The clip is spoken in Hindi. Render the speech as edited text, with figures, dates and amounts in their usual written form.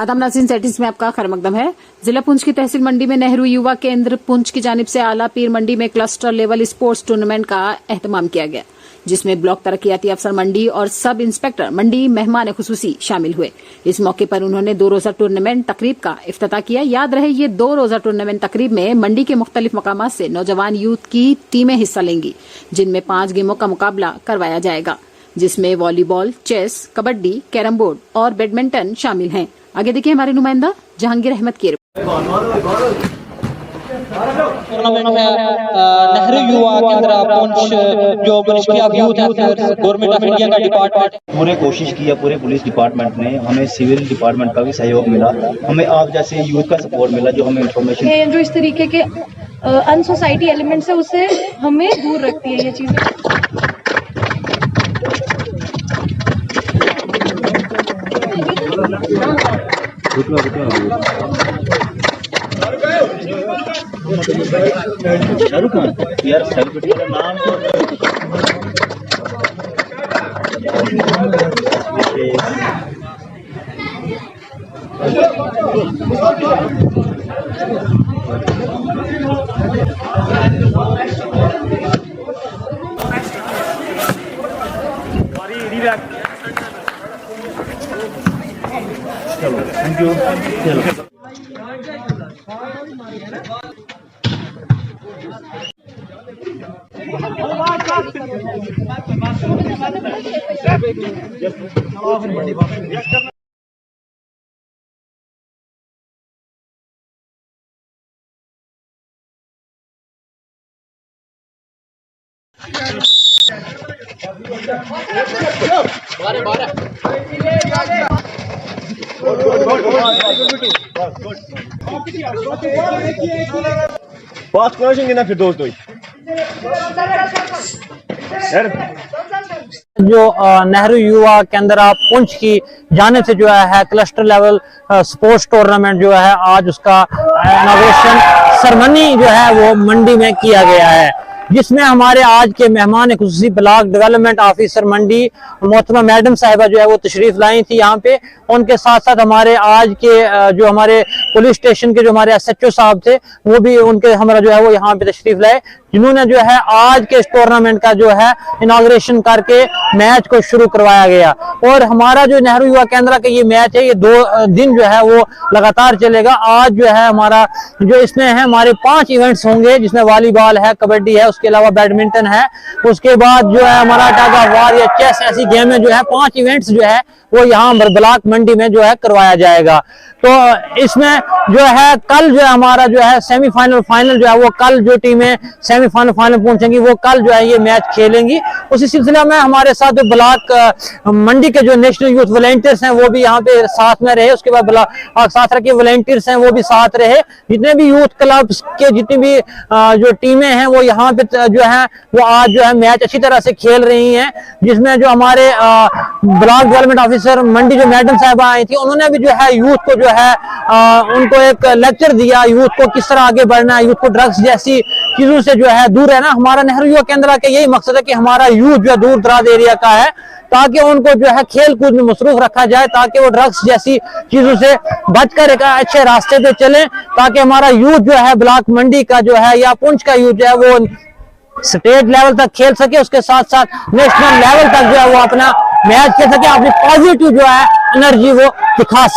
आदम नाज़रीन सेटिंग्स में आपका खैर मकदम है। जिला पुंछ की तहसील मंडी में नेहरू युवा केंद्र पुंछ की जानिब से आला पीर मंडी में क्लस्टर लेवल स्पोर्ट्स टूर्नामेंट का एहतमाम किया गया, जिसमें ब्लॉक तरक्कियाती अफसर मंडी और सब इंस्पेक्टर मंडी मेहमान खुसूसी शामिल हुए। इस मौके पर उन्होंने 2 रोजा टूर्नामेंट तकरीब का इफ्तिताह किया। याद रहे, ये 2 रोजा टूर्नामेंट तकरीब में मंडी के मुख्तलिफ मकामात से नौजवान यूथ की टीमें हिस्सा लेंगी, जिनमें 5 गेमों का मुकाबला करवाया जाएगा, जिसमें volleyball, chess, kabaddi, carrom board और बैडमिंटन शामिल हैं। आगे देखिए हमारे नुमाइंदा जहांगीर अहमद की टूर्नामेंट है नेहरू युवा केंद्र पुंछ, जो ministry of youth affairs, government of India का डिपार्टमेंट पूरे कोशिश किया, पूरे पुलिस डिपार्टमेंट ने, हमें सिविल डिपार्टमेंट का भी सहयोग मिला, हमें आप जैसे यूथ का सपोर्ट मिला, जो हमें इंफॉर्मेशन जो इस तरीके के अनसोसाइटी एलिमेंट्स है उससे हमें दूर रखती है ये चीजें। यार सेलिब्रिटी का नाम चलो, थैंक यू। चलो पास क्रॉसिंग ना फिर दोस्त जो नेहरू युवा केंद्र पुंछ की जानिब से जो है क्लस्टर लेवल स्पोर्ट्स टूर्नामेंट जो है आज उसका इनॉग्रेशन सेरेमनी जो है वो मंडी में किया गया है, जिसमें हमारे आज के मेहमान खुसूसी ब्लॉक डेवलपमेंट ऑफिसर मंडी मोहतरमा मैडम साहिबा जो है वो तशरीफ लाई थी यहाँ पे। उनके साथ साथ हमारे आज के जो हमारे पुलिस स्टेशन के जो हमारे SHO साहब थे वो भी उनके हमारा जो है वो यहाँ पे तशरीफ लाए, जिन्होंने जो है आज के इस टूर्नामेंट का जो है इनॉग्रेशन करके मैच को शुरू करवाया गया। और हमारा जो नेहरू युवा केंद्र का ये मैच है, ये 2 दिन जो है वो लगातार चलेगा। आज जो है हमारा जो इसमें है हमारे 5 इवेंट्स होंगे, जिसमें वॉलीबॉल है, कबड्डी है, उसके अलावा बैडमिंटन है, उसके बाद जो है हमारा टग ऑफ वार या चेस, ऐसी गेमें जो है 5 इवेंट्स जो है वो यहाँ ब्लॉक मंडी में जो है करवाया जाएगा। तो इसमें जो है कल जो है हमारा जो है सेमीफाइनल फाइनल जो है वो कल जो टीमें सेमीफाइनल फाइनल पहुंचेंगी वो कल जो है ये मैच खेलेंगी। उसी सिलसिले में हमारे साथ जो ब्लॉक मंडी के जो नेशनल यूथ वॉलंटियर्स हैं वो भी यहाँ पे साथ में रहे, उसके बाद साथ रखे वॉलंटियर्स हैं वो भी साथ रहे। जितने भी यूथ क्लब के जितनी भी जो टीमें हैं वो यहाँ पे जो है वो आज जो है मैच अच्छी तरह से खेल रही हैं, जिसमें जो हमारे ब्लॉक डेवलपमेंट ऑफिसर मंडी जो मैडम साहबा आई थी, उन्होंने भी जो है यूथ को जो है उनको एक लेक्चर दिया, यूथ को किस तरह आगे बढ़ना है, यूथ को ड्रग्स जैसी चीजों से जो है दूर रहना। हमारा नेहरू युवा केंद्र का यही मकसद है कि हमारा यूथ जो है दूर दराज एरिया का है, ताकि उनको जो है खेल कूद में मसरूफ रखा जाए, ताकि वो ड्रग्स जैसी चीजों से बचकर एक अच्छे रास्ते पे चले, ताकि हमारा यूथ जो है ब्लॉक मंडी का जो है या पुंछ का यूथ जो है वो स्टेट लेवल तक खेल सके, उसके साथ साथ नेशनल लेवल तक जो है वो अपना मैच खेल सके, अपनी पॉजिटिव जो है एनर्जी वो दिखा सके।